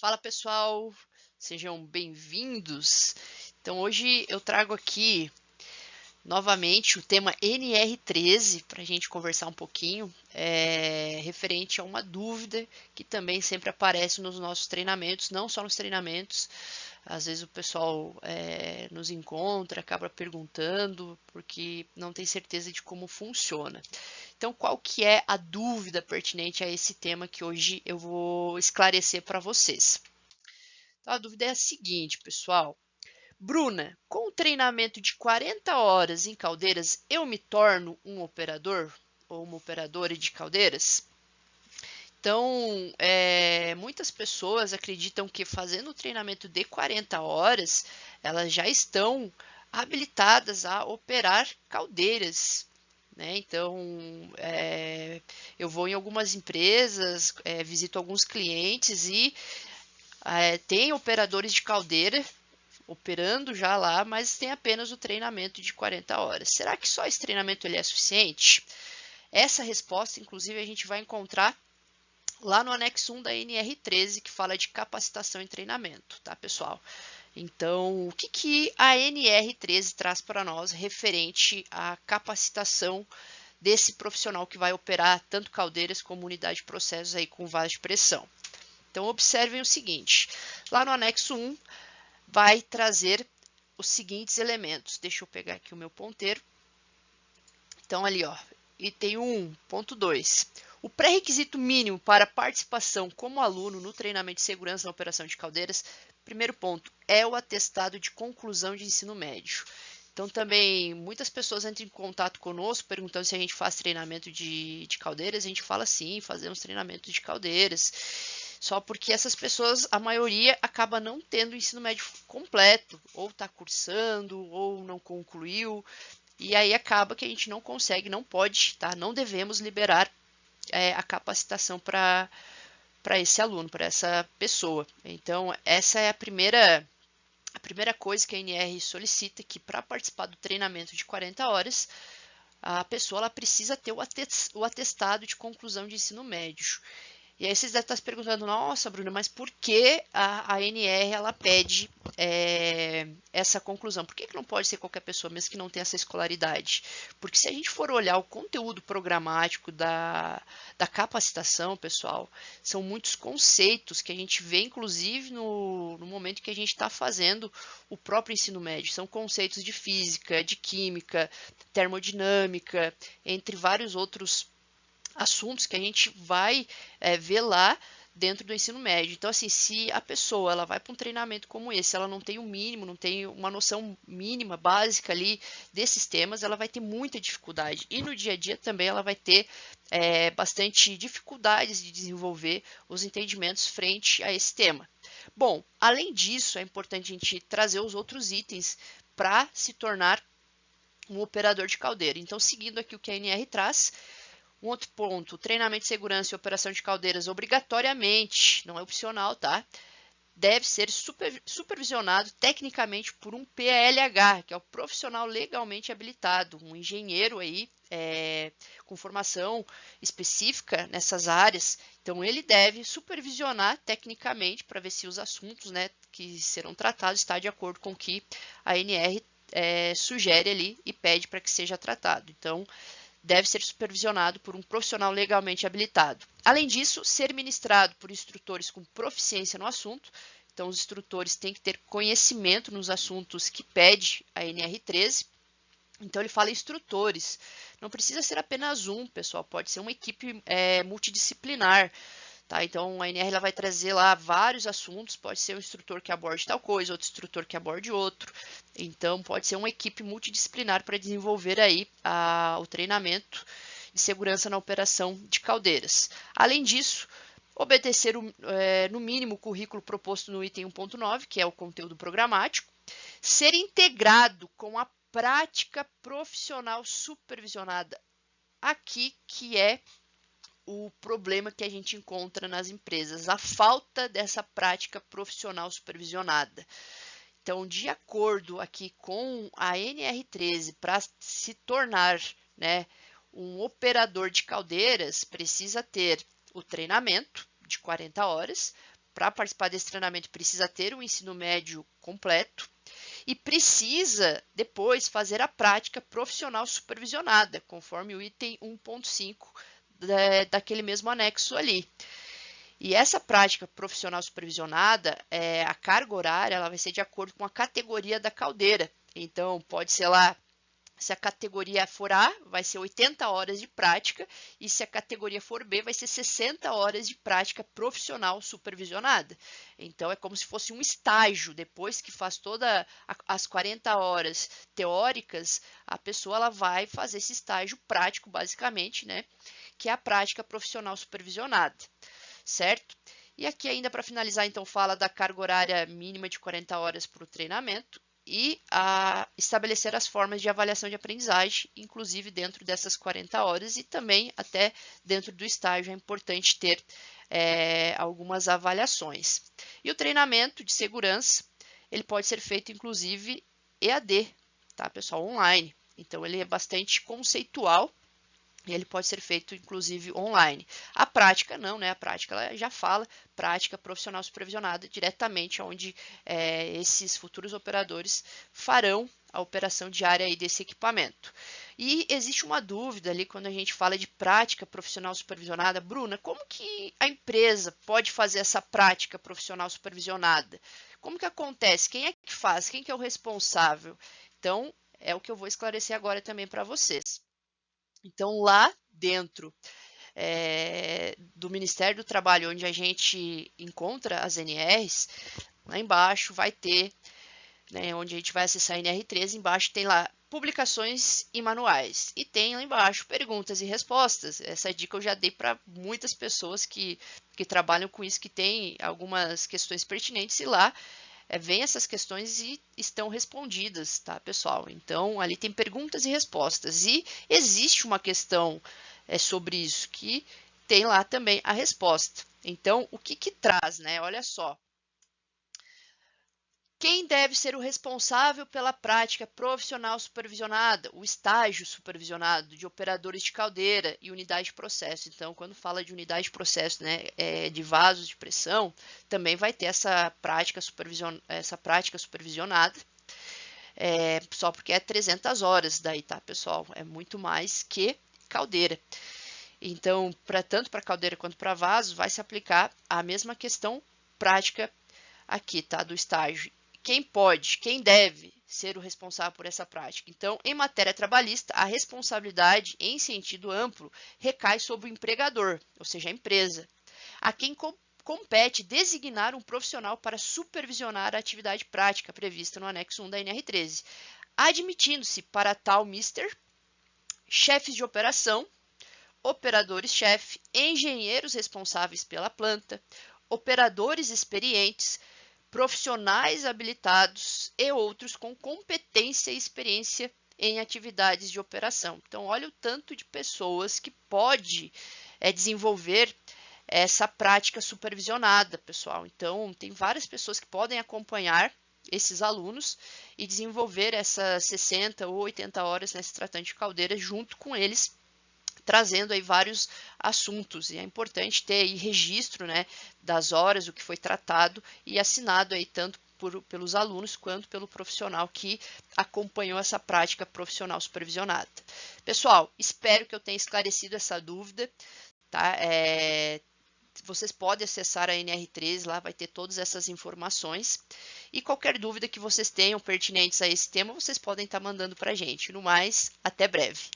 Fala pessoal, sejam bem-vindos. Então hoje eu trago aqui novamente o tema NR13 para a gente conversar um pouquinho, referente a uma dúvida que também sempre aparece nos nossos treinamentos, não só nos treinamentos. Às vezes o pessoal nos encontra, acaba perguntando, porque não tem certeza de como funciona. Então, qual que é a dúvida pertinente a esse tema que hoje eu vou esclarecer para vocês? Então, a dúvida é a seguinte, pessoal. Bruna, com o treinamento de 40 horas em caldeiras, eu me torno um operador ou uma operadora de caldeiras? Então, muitas pessoas acreditam que fazendo o treinamento de 40 horas, elas já estão habilitadas a operar caldeiras, né? Então, eu vou em algumas empresas, visito alguns clientes e tem operadores de caldeira operando já lá, mas tem apenas o treinamento de 40 horas. Será que só esse treinamento ele é suficiente? Essa resposta, inclusive, a gente vai encontrar lá no anexo 1 da NR13, que fala de capacitação e treinamento, tá, pessoal? Então, o que a NR13 traz para nós referente à capacitação desse profissional que vai operar tanto caldeiras como unidade de processos aí com vaso de pressão? Então, observem o seguinte, lá no anexo 1 vai trazer os seguintes elementos. Deixa eu pegar aqui o meu ponteiro. Então, ali, ó, item 1.2. O pré-requisito mínimo para participação como aluno no treinamento de segurança na operação de caldeiras, primeiro ponto, é o atestado de conclusão de ensino médio. Então, também, muitas pessoas entram em contato conosco perguntando se a gente faz treinamento de caldeiras. A gente fala sim, fazemos treinamento de caldeiras. Só porque essas pessoas, a maioria, acaba não tendo o ensino médio completo, ou está cursando, ou não concluiu, e aí acaba que a gente não consegue, não pode, tá? Não devemos liberar a capacitação para esse aluno, para essa pessoa. Então, essa é a primeira coisa que a NR solicita, que para participar do treinamento de 40 horas, a pessoa ela precisa ter o atestado de conclusão de ensino médio. E aí vocês devem estar se perguntando, nossa, Bruna, mas por que a NR ela pede essa conclusão? Por que não pode ser qualquer pessoa, mesmo que não tenha essa escolaridade? Porque se a gente for olhar o conteúdo programático da capacitação, pessoal, são muitos conceitos que a gente vê, inclusive, no momento que a gente está fazendo o próprio ensino médio. São conceitos de física, de química, termodinâmica, entre vários outros assuntos que a gente vai ver lá dentro do ensino médio. Então, assim, se a pessoa ela vai para um treinamento como esse, ela não tem o mínimo, não tem uma noção mínima, básica ali desses temas, ela vai ter muita dificuldade. E no dia a dia também ela vai ter bastante dificuldades de desenvolver os entendimentos frente a esse tema. Bom, além disso, é importante a gente trazer os outros itens para se tornar um operador de caldeira. Então, seguindo aqui o que a NR traz, um outro ponto, treinamento de segurança e operação de caldeiras obrigatoriamente, não é opcional, tá? Deve ser supervisionado tecnicamente por um PLH, que é o profissional legalmente habilitado, um engenheiro aí com formação específica nessas áreas. Então, ele deve supervisionar tecnicamente para ver se os assuntos, né, que serão tratados estão de acordo com o que a NR sugere ali e pede para que seja tratado. Então, deve ser supervisionado por um profissional legalmente habilitado. Além disso, ser ministrado por instrutores com proficiência no assunto. Então, os instrutores têm que ter conhecimento nos assuntos que pede a NR13. Então, ele fala instrutores. Não precisa ser apenas um, pessoal. Pode ser uma equipe multidisciplinar. Tá? Então, a NR ela vai trazer lá vários assuntos, pode ser um instrutor que aborde tal coisa, outro instrutor que aborde outro. Então, pode ser uma equipe multidisciplinar para desenvolver aí o treinamento de segurança na operação de caldeiras. Além disso, obedecer no mínimo o currículo proposto no item 1.9, que é o conteúdo programático, ser integrado com a prática profissional supervisionada. Aqui que é o problema que a gente encontra nas empresas, a falta dessa prática profissional supervisionada. Então, de acordo aqui com a NR13, para se tornar, né, um operador de caldeiras, precisa ter o treinamento de 40 horas, para participar desse treinamento, precisa ter o ensino médio completo e precisa depois fazer a prática profissional supervisionada, conforme o item 1.5 daquele mesmo anexo ali. E essa prática profissional supervisionada, a carga horária, ela vai ser de acordo com a categoria da caldeira. Então, pode ser lá, se a categoria for A, vai ser 80 horas de prática, e se a categoria for B, vai ser 60 horas de prática profissional supervisionada. Então, é como se fosse um estágio. Depois que faz todas as 40 horas teóricas, a pessoa ela vai fazer esse estágio prático, basicamente, né? Que é a prática profissional supervisionada. Certo? E aqui ainda para finalizar, então, fala da carga horária mínima de 40 horas para o treinamento e estabelecer as formas de avaliação de aprendizagem, inclusive dentro dessas 40 horas e também até dentro do estágio é importante ter algumas avaliações. E o treinamento de segurança, ele pode ser feito inclusive EAD, tá, pessoal, online. Então, ele é bastante conceitual. E ele pode ser feito, inclusive, online. A prática não, né? A prática ela já fala prática profissional supervisionada diretamente onde esses futuros operadores farão a operação diária aí desse equipamento. E existe uma dúvida ali quando a gente fala de prática profissional supervisionada. Bruna, como que a empresa pode fazer essa prática profissional supervisionada? Como que acontece? Quem é que faz? Quem que é o responsável? Então, é o que eu vou esclarecer agora também para vocês. Então, lá dentro do Ministério do Trabalho, onde a gente encontra as NRs, lá embaixo vai ter, né, onde a gente vai acessar a NR13, embaixo tem lá publicações e manuais. E tem lá embaixo perguntas e respostas. Essa dica eu já dei para muitas pessoas que trabalham com isso, que tem algumas questões pertinentes, e lá vem essas questões e estão respondidas, tá, pessoal? Então, ali tem perguntas e respostas. E existe uma questão sobre isso, que tem lá também a resposta. Então, o que traz, né? Olha só. Quem deve ser o responsável pela prática profissional supervisionada, o estágio supervisionado de operadores de caldeira e unidade de processo? Então, quando fala de unidade de processo, né, de vasos de pressão, também vai ter essa prática supervisionada, só porque é 300 horas daí, tá, pessoal? É muito mais que caldeira. Então, tanto para caldeira quanto para vasos, vai se aplicar a mesma questão prática aqui, tá, do estágio. Quem deve ser o responsável por essa prática? Então, em matéria trabalhista, a responsabilidade em sentido amplo recai sobre o empregador, ou seja, a empresa, a quem compete designar um profissional para supervisionar a atividade prática prevista no anexo 1 da NR13, admitindo-se para tal mister, chefes de operação, operadores-chefe, engenheiros responsáveis pela planta, operadores experientes, profissionais habilitados e outros com competência e experiência em atividades de operação. Então, olha o tanto de pessoas que pode desenvolver essa prática supervisionada, pessoal. Então, tem várias pessoas que podem acompanhar esses alunos e desenvolver essas 60 ou 80 horas nesse tratante de caldeira junto com eles, trazendo aí vários assuntos, e é importante ter aí registro, né, das horas, o que foi tratado e assinado aí tanto pelos alunos quanto pelo profissional que acompanhou essa prática profissional supervisionada. Pessoal, espero que eu tenha esclarecido essa dúvida, tá? Vocês podem acessar a NR13, lá vai ter todas essas informações, e qualquer dúvida que vocês tenham pertinentes a esse tema, vocês podem estar mandando para a gente. No mais, até breve.